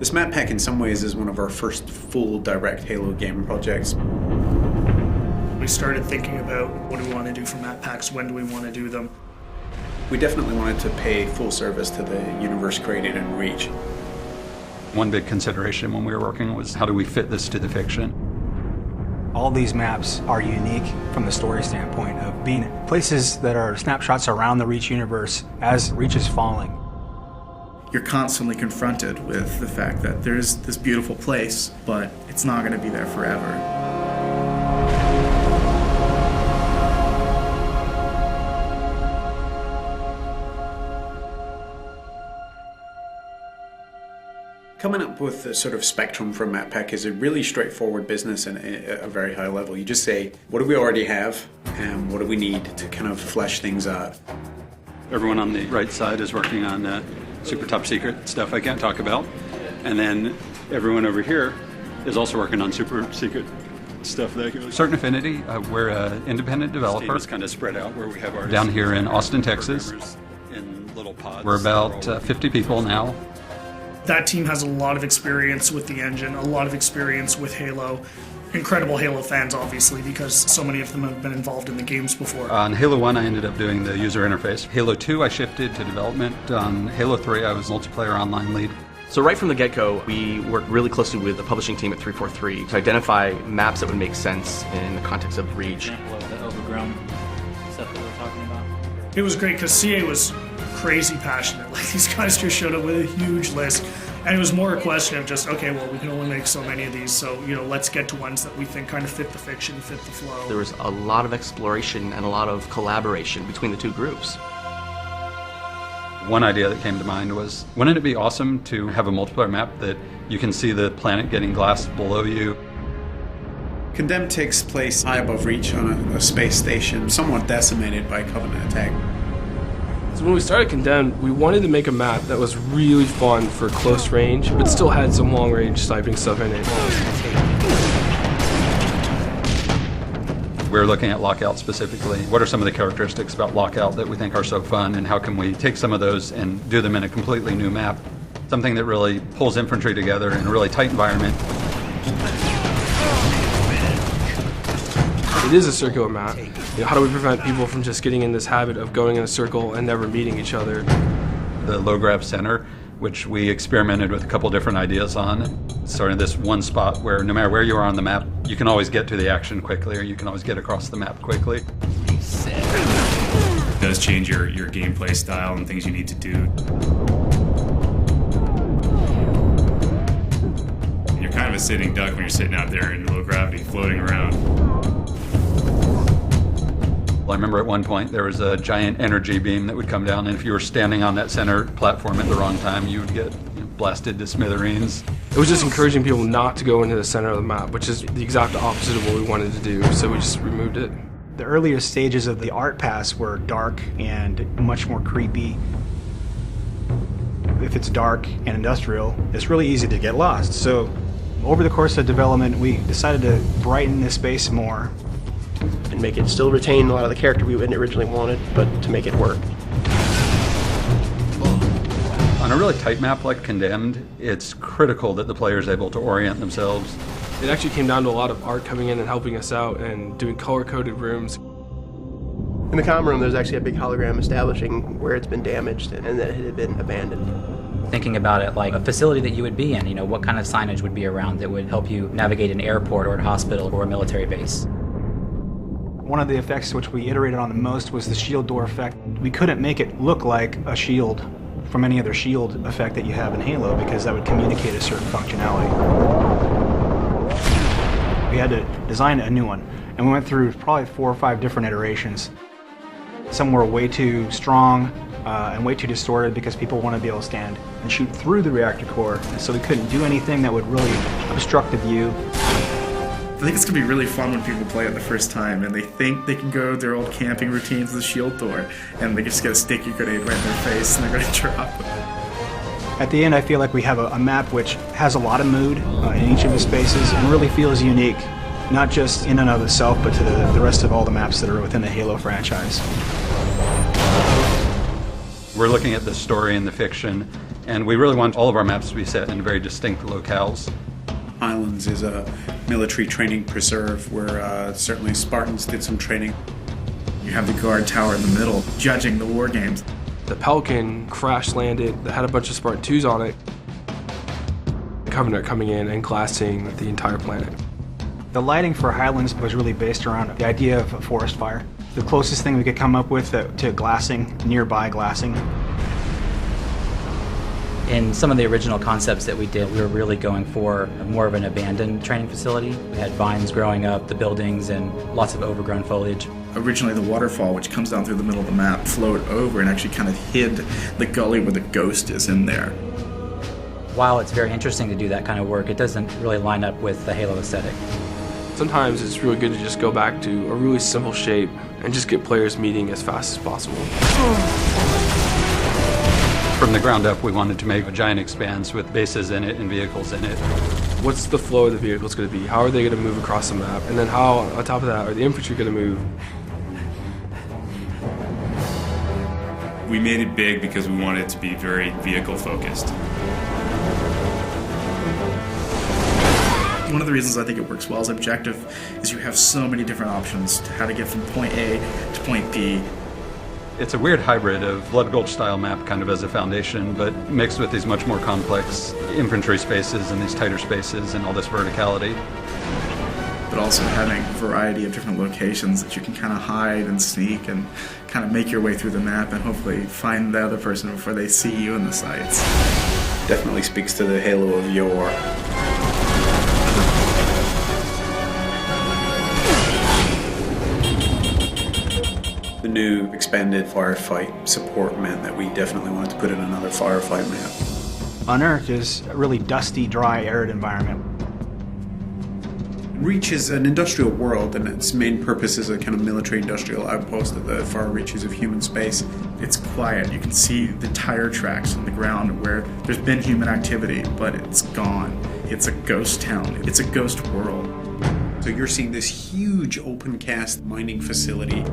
This map pack in some ways is one of our first full direct Halo game projects. We started thinking about what do we want to do for map packs, when do we want to do them. We definitely wanted to pay full service to the universe created in Reach. One big consideration when we were working was how do we fit this to the fiction? All these maps are unique from the story standpoint of being places that are snapshots around the Reach universe as Reach is falling. You're constantly confronted with the fact that there's this beautiful place, but it's not going to be there forever. Coming up with the sort of spectrum for a map pack is a really straightforward business and at a very high level. You just say, what do we already have and what do we need to kind of flesh things out? Everyone on the right side is working on super top secret stuff I can't talk about. And then everyone over here is also working on super secret stuff that goes. Certain Affinity, we're an independent developer. It's kind of spread out where we have artists down here in Austin, Texas. In little pods. We're about 50 people now. That team has a lot of experience with the engine, a lot of experience with Halo. Incredible Halo fans, obviously, because so many of them have been involved in the games before. On Halo 1, I ended up doing the user interface. Halo 2, I shifted to development. On Halo 3, I was multiplayer online lead. So right from the get-go, we worked really closely with the publishing team at 343 to identify maps that would make sense in the context of Reach. Example of the overgrown stuff that we're talking about. It was great because CA was crazy passionate. Like, these guys just showed up with a huge list. And it was more a question of just, okay, well, we can only make so many of these, so, let's get to ones that we think kind of fit the fiction, fit the flow. There was a lot of exploration and a lot of collaboration between the two groups. One idea that came to mind was, wouldn't it be awesome to have a multiplayer map that you can see the planet getting glassed below you? Condemned takes place high above Reach on a space station, somewhat decimated by Covenant attack. So when we started Condemned, we wanted to make a map that was really fun for close range, but still had some long range sniping stuff in it. We're looking at Lockout specifically. What are some of the characteristics about Lockout that we think are so fun, and how can we take some of those and do them in a completely new map? Something that really pulls infantry together in a really tight environment. It is a circular map. How do we prevent people from just getting in this habit of going in a circle and never meeting each other? The low grav center, which we experimented with a couple different ideas on, starting this one spot where no matter where you are on the map, you can always get to the action quickly, or you can always get across the map quickly. It does change your gameplay style and things you need to do. And you're kind of a sitting duck when you're sitting out there in low gravity, floating around. I remember at one point there was a giant energy beam that would come down, and if you were standing on that center platform at the wrong time, you would get blasted to smithereens. It was just encouraging people not to go into the center of the map, which is the exact opposite of what we wanted to do, so we just removed it. The earlier stages of the art pass were dark and much more creepy. If it's dark and industrial, it's really easy to get lost. So over the course of development, we decided to brighten this space more. And make it still retain a lot of the character we originally wanted, but to make it work. On a really tight map like Condemned, it's critical that the player is able to orient themselves. It actually came down to a lot of art coming in and helping us out and doing color-coded rooms. In the comm room, there's actually a big hologram establishing where it's been damaged and that it had been abandoned. Thinking about it like a facility that you would be in, what kind of signage would be around that would help you navigate an airport or a hospital or a military base. One of the effects which we iterated on the most was the shield door effect. We couldn't make it look like a shield from any other shield effect that you have in Halo because that would communicate a certain functionality. We had to design a new one, and we went through probably 4 or 5 different iterations. Some were way too strong and way too distorted because people want to be able to stand and shoot through the reactor core, and so we couldn't do anything that would really obstruct the view. I think it's going to be really fun when people play it the first time and they think they can go their old camping routines to the shield door and they just get a sticky grenade right in their face and they're going to drop it. At the end, I feel like we have a map which has a lot of mood in each of the spaces and really feels unique, not just in and of itself, but to the rest of all the maps that are within the Halo franchise. We're looking at the story and the fiction And we really want all of our maps to be set in very distinct locales. Highlands is a military training preserve where certainly Spartans did some training. You have the guard tower in the middle, judging the war games. The Pelican crash landed that had a bunch of Spartan 2s on it. The Covenant coming in and glassing the entire planet. The lighting for Highlands was really based around the idea of a forest fire. The closest thing we could come up with to glassing, nearby glassing. In some of the original concepts that we did, we were really going for more of an abandoned training facility. We had vines growing up, the buildings, and lots of overgrown foliage. Originally, the waterfall, which comes down through the middle of the map, flowed over and actually kind of hid the gully where the ghost is in there. While it's very interesting to do that kind of work, it doesn't really line up with the Halo aesthetic. Sometimes it's really good to just go back to a really simple shape and just get players meeting as fast as possible. From the ground up, we wanted to make a giant expanse with bases in it and vehicles in it. What's the flow of the vehicles going to be? How are they going to move across the map? And then how, on top of that, are the infantry going to move? We made it big because we wanted it to be very vehicle focused. One of the reasons I think it works well as objective is you have so many different options to how to get from point A to point B. It's a weird hybrid of Blood Gulch style map kind of as a foundation, but mixed with these much more complex infantry spaces and these tighter spaces and all this verticality. But also having a variety of different locations that you can kind of hide and sneak and kind of make your way through the map and hopefully find the other person before they see you in the sights. Definitely speaks to the Halo of yore. The new expanded firefight support meant that we definitely wanted to put in another firefight map. Unearthed is a really dusty, dry, arid environment. Reach is an industrial world, and its main purpose is a kind of military-industrial outpost at the far reaches of human space. It's quiet. You can see the tire tracks on the ground where there's been human activity, but it's gone. It's a ghost town. It's a ghost world. So you're seeing this huge open-cast mining facility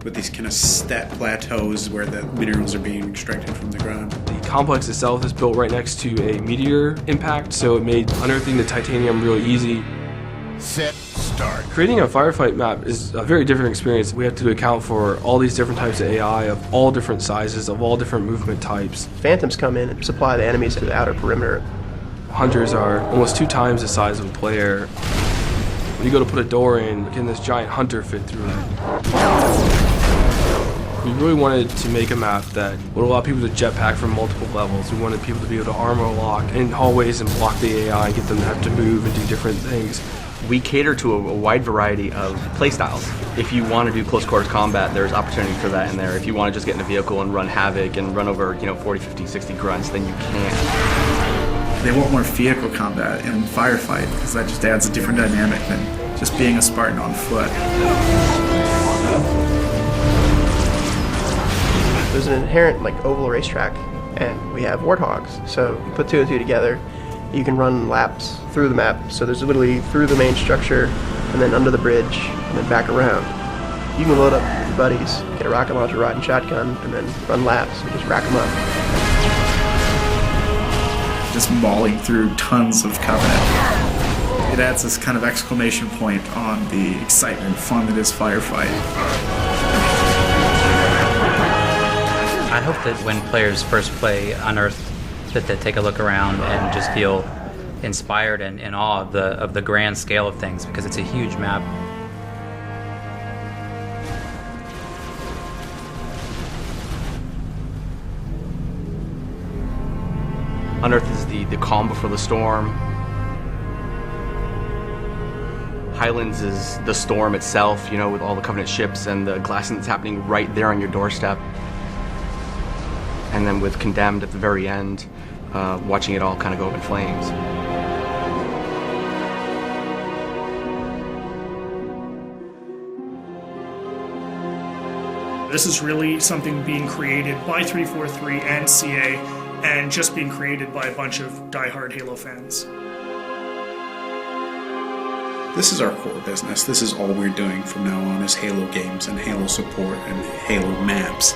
with these kind of step plateaus where the minerals are being extracted from the ground. The complex itself is built right next to a meteor impact, so it made unearthing the titanium really easy. Set, start. Creating a firefight map is a very different experience. We have to account for all these different types of AI of all different sizes, of all different movement types. Phantoms come in and supply the enemies to the outer perimeter. Hunters are almost 2 times the size of a player. When you go to put a door in, can this giant hunter fit through it? We really wanted to make a map that would allow people to jetpack from multiple levels. We wanted people to be able to armor lock in hallways and block the AI and get them to have to move and do different things. We cater to a wide variety of playstyles. If you want to do close quarters combat, there's opportunity for that in there. If you want to just get in a vehicle and run havoc and run over, 40, 50, 60 grunts, then you can. They want more vehicle combat in firefight because that just adds a different dynamic than just being a Spartan on foot. There's an inherent oval racetrack, and we have warthogs. So you put 2 and 2 together, you can run laps through the map. So there's literally through the main structure, and then under the bridge, and then back around. You can load up with your buddies, get a rocket launcher, ride and shotgun, and then run laps and just rack them up. Just mauling through tons of Covenant. It adds this kind of exclamation point on the excitement and fun that is firefight. I hope that when players first play Unearthed, that they take a look around and just feel inspired and in awe of the grand scale of things, because it's a huge map. Unearthed is the calm before the storm. Highlands is the storm itself, with all the Covenant ships and the glassing that's happening right there on your doorstep. And then with Condemned at the very end, watching it all kind of go up in flames. This is really something being created by 343 and CA, and just being created by a bunch of diehard Halo fans. This is our core business. This is all we're doing from now on is Halo games and Halo support and Halo maps.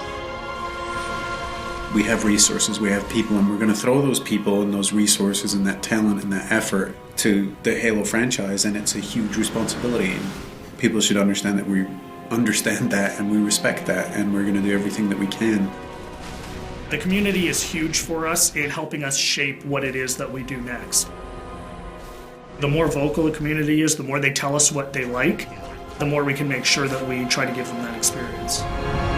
We have resources, we have people, and we're going to throw those people and those resources and that talent and that effort to the Halo franchise, and it's a huge responsibility. People should understand that we understand that and we respect that, and we're going to do everything that we can. The community is huge for us in helping us shape what it is that we do next. The more vocal the community is, the more they tell us what they like, the more we can make sure that we try to give them that experience.